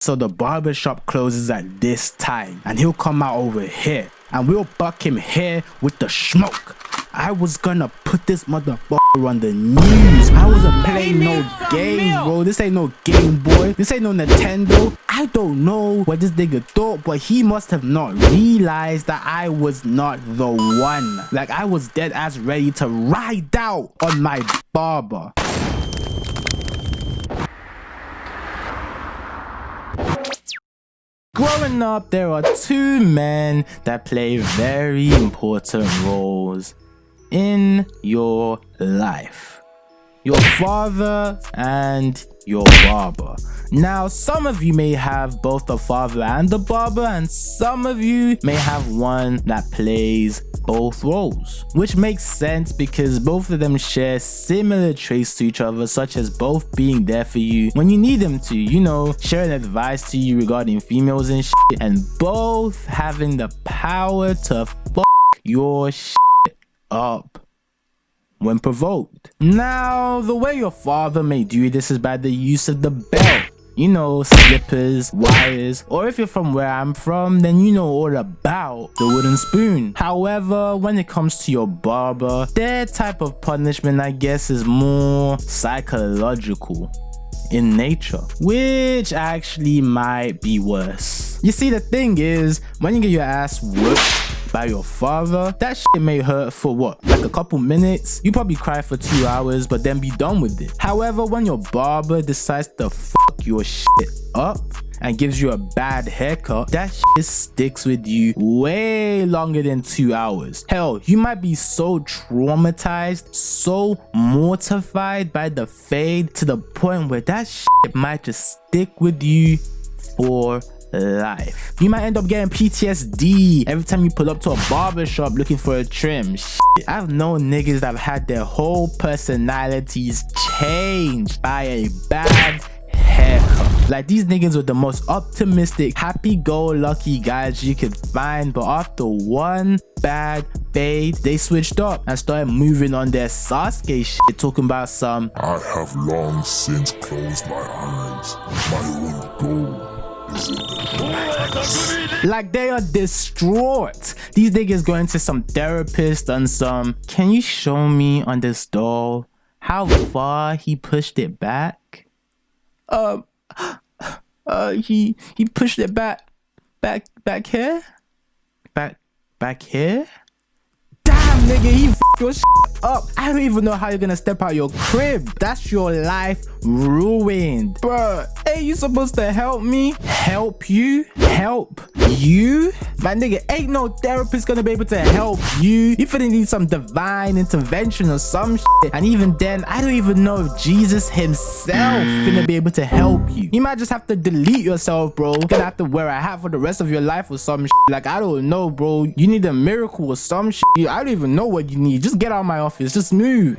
So the barber shop closes at this time and he'll come out over here and we'll buck him here with the smoke. I was gonna put this motherfucker on the news. I wasn't playing no games, bro. This ain't no Game Boy. This ain't no Nintendo. I don't know what this nigga thought, but he must have not realized that I was not the one. Like, I was dead ass ready to ride out on my barber. Growing up, there are two men that play very important roles in your life: your father and your barber. Now, some of you may have both the father and the barber, and some of you may have one that plays both roles, which makes sense because both of them share similar traits to each other, such as both being there for you when you need them to, you know, sharing advice to you regarding females and shit, and both having the power to fuck your shit up when provoked. Now, the way your father may do this is by the use of the belt. You know, slippers, wires, or if you're from where I'm from, then you know all about the wooden spoon. However, when it comes to your barber, their type of punishment, I guess, is more psychological in nature, which actually might be worse. You see, the thing is, when you get your ass whooped by your father, that shit may hurt for what, like a couple minutes? You probably cry for 2 hours but then be done with it. However, when your barber decides to fuck your shit up and gives you a bad haircut, that shit sticks with you way longer than 2 hours. Hell, you might be so traumatized, so mortified by the fade to the point where that shit might just stick with you for life. You might end up getting PTSD every time you pull up to a barber shop looking for a trim. Shit. I've known niggas that have had their whole personalities changed by a bad haircut. Like, these niggas were the most optimistic, happy-go-lucky guys you could find, but after one bad fade, they switched up and started moving on their Sasuke shit, talking about some "I have long since closed my eyes. My own goal is in the like they are distraught. These niggas going to some therapist on some, "Can you show me on this doll how far he pushed it back?" He pushed it back here? Back here? Damn, nigga, he f***ed your shit up. I don't even know how you're gonna step out your crib. That's your life ruined. Bruh, ain't you supposed to help me? Help you? Help you? My nigga, ain't no therapist gonna be able to help you. You finna need some divine intervention or some shit. And even then, I don't even know if Jesus himself finna be able to help you. You might just have to delete yourself, bro. You're gonna have to wear a hat for the rest of your life or some shit. Like, I don't know, bro. You need a miracle or some shit. I don't even know what you need. Just get out of my office. Just move.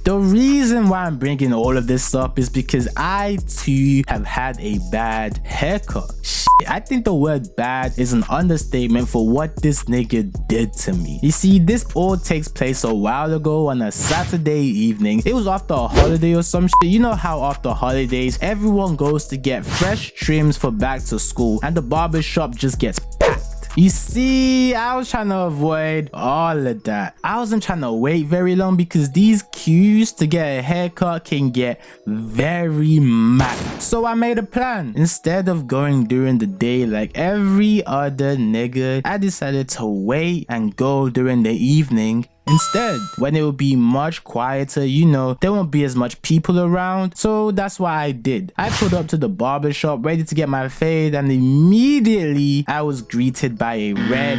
The reason why I'm bringing all of this up is because I too have had a bad haircut. Shit, I think the word bad is an understatement for what this nigga did to me. You see, this all takes place a while ago on a Saturday evening. It was after a holiday or some shit. You know how after holidays, everyone goes to get fresh trims for back to school and the barber shop just gets packed. You see, I was trying to avoid all of that. I wasn't trying to wait very long because these queues to get a haircut can get very mad. So I made a plan. Instead of going during the day like every other nigga, I decided to wait and go during the evening. Instead, when it will be much quieter, you know, there won't be as much people around. So that's what I did. I pulled up to the barber shop ready to get my fade, and immediately I was greeted by a red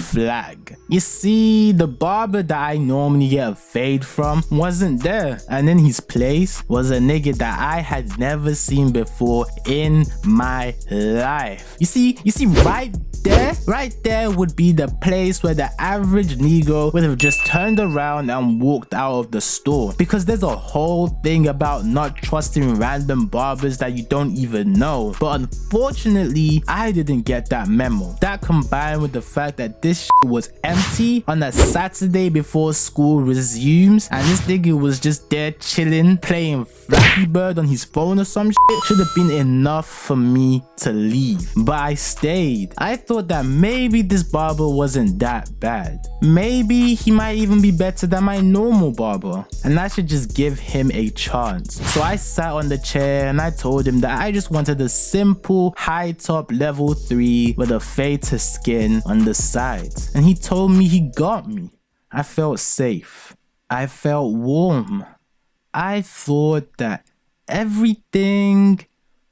flag. You see, the barber that I normally get a fade from wasn't there, and in his place was a nigga that I had never seen before in my life. You see right there would be the place where the average Negro would have just turned around and walked out of the store, because there's a whole thing about not trusting random barbers that you don't even know. But unfortunately, I didn't get that memo. That combined with the fact that this this shit was empty on a Saturday before school resumes, and this nigga was just there chilling, playing Flappy Bird on his phone or some shit, should have been enough for me to leave. But I stayed. I thought that maybe this barber wasn't that bad. Maybe he might even be better than my normal barber, and I should just give him a chance. So I sat on the chair and I told him that I just wanted a simple high top level 3 with a fade to skin on the sides, and he told me he got me. I felt safe. I felt warm. I thought that everything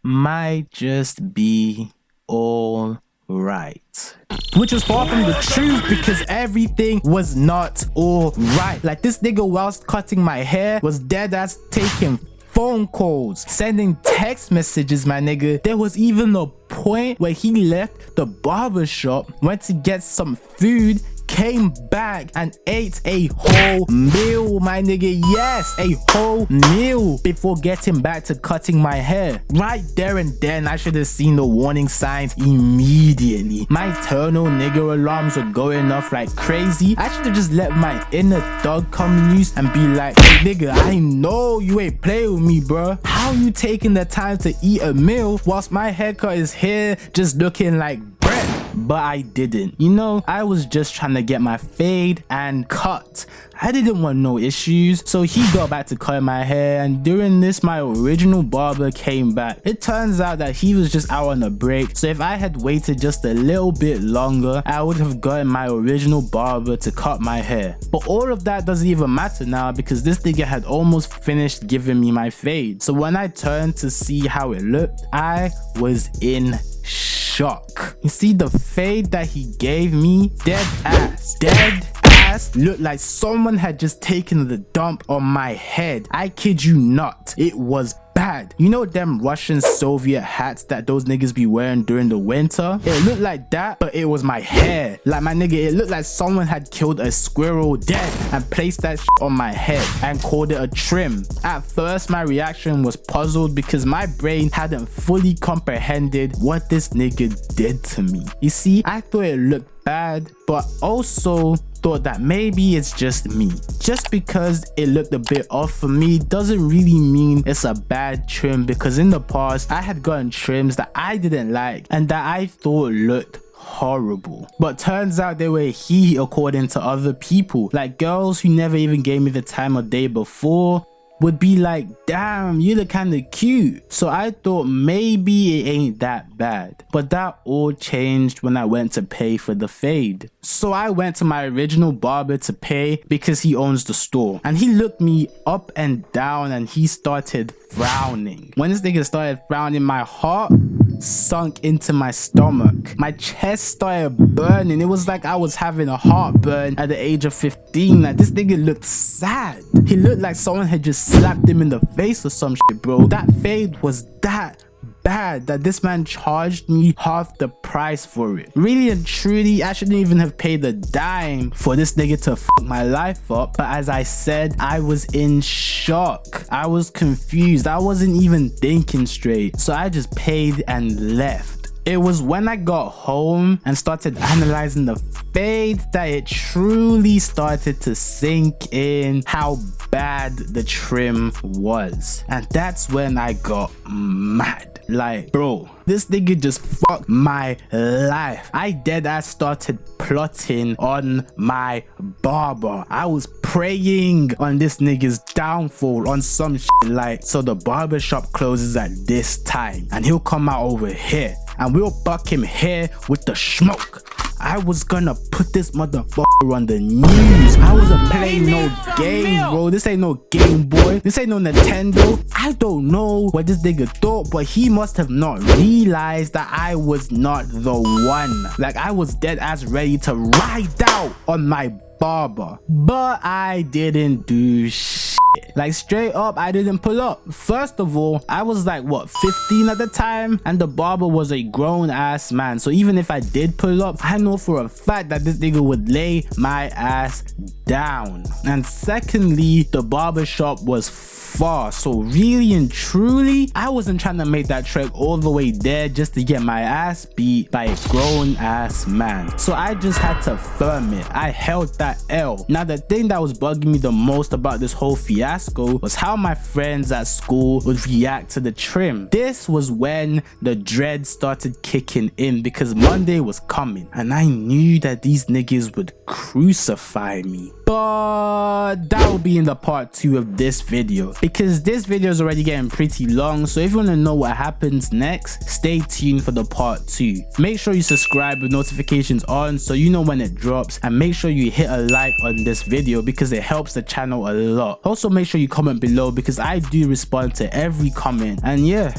might just be all right. Which was far from the truth, because everything was not all right. Like, this nigga, whilst cutting my hair, was dead ass taking phone calls, sending text messages, my nigga. There was even a point where he left the barber shop, went to get some food, came back and ate a whole meal, my nigga. Yes, a whole meal before getting back to cutting my hair. Right there and then, I should have seen the warning signs immediately. My eternal nigga alarms were going off like crazy. I should have just let my inner thug come loose and be like, hey nigga, I know you ain't playing with me, bro. How you taking the time to eat a meal whilst my haircut is here just looking like bread? But I didn't. You know, I was just trying to get my fade and cut. I didn't want no issues. So he got back to cutting my hair, and during this, my original barber came back. It turns out that he was just out on a break. So if I had waited just a little bit longer, I would have gotten my original barber to cut my hair. But all of that doesn't even matter now, because this nigga had almost finished giving me my fade. So when I turned to see how it looked, I was in shock. You see, the fade that he gave me, dead ass looked like someone had just taken the dump on my head. I kid you not, it was bad. You know them Russian Soviet hats that those niggas be wearing during the winter? It looked like that, but it was my hair. Like, my nigga, it looked like someone had killed a squirrel dead and placed that shit on my head and called it a trim. At first, my reaction was puzzled because my brain hadn't fully comprehended what this nigga did to me. You see, I thought it looked bad, but also thought that maybe it's just me. Just because it looked a bit off for me doesn't really mean it's a bad trim, because in the past I had gotten trims that I didn't like and that I thought looked horrible, but turns out they were heat according to other people. Like, girls who never even gave me the time of day before would be like, damn, you look kinda cute. So I thought maybe it ain't that bad. But that all changed when I went to pay for the fade. So I went to my original barber to pay because he owns the store. And he looked me up and down and he started frowning. When this nigga started frowning, my heart sunk into my stomach. My chest started burning. It was like I was having a heartburn at the age of 15. Like, this nigga looked sad. He looked like someone had just slapped him in the face or some shit, bro. That fade was that bad that this man charged me half the price for it. Really and truly, I shouldn't even have paid a dime for this nigga to fuck my life up. But as I said, I was in shock. I was confused. I wasn't even thinking straight. So I just paid and left. It was when I got home and started analyzing the fade that it truly started to sink in how bad the trim was. And that's when I got mad. Like, bro, this nigga just fucked my life. I dead ass started plotting on my barber. I was praying on this nigga's downfall on some shit like, so the barber shop closes at this time and he'll come out over here and we'll buck him here with the smoke. I was gonna put this motherfucker on the news. I wasn't playing no games, bro. This ain't no Game Boy. This ain't no Nintendo. I don't know what this nigga thought, but he must have not realized that I was not the one. Like, I was dead ass ready to ride out on my barber. But I didn't do shit. Like straight up, I didn't pull up. First of all, I was like what, 15 at the time, and the barber was a grown ass man. So even if I did pull up, I know for a fact that this nigga would lay my ass down. And secondly, the barber shop was far, so really and truly I wasn't trying to make that trek all the way there just to get my ass beat by a grown ass man. So I just had to firm it. I held that L. Now the thing that was bugging me the most about this whole fiasco was how my friends at school would react to the trim. This was when the dread started kicking in, because Monday was coming and I knew that these niggas would crucify me. But that will be in the part 2 of this video, because this video is already getting pretty long. So if you want to know what happens next, stay tuned for the part 2. Make sure you subscribe with notifications on so you know when it drops, and make sure you hit a like on this video because it helps the channel a lot. Also make sure you comment below because I do respond to every comment. And yeah,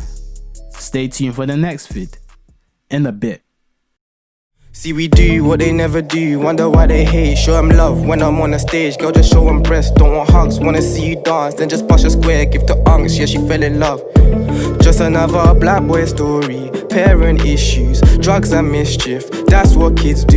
stay tuned for the next vid in a bit. See, we do what they never do, wonder why they hate. Show them love when I'm on the stage, girl just show them breast. Don't want hugs, wanna see you dance, then just bust a square, give the unks, yeah she fell in love. Just another black boy story, parent issues, drugs and mischief, that's what kids do.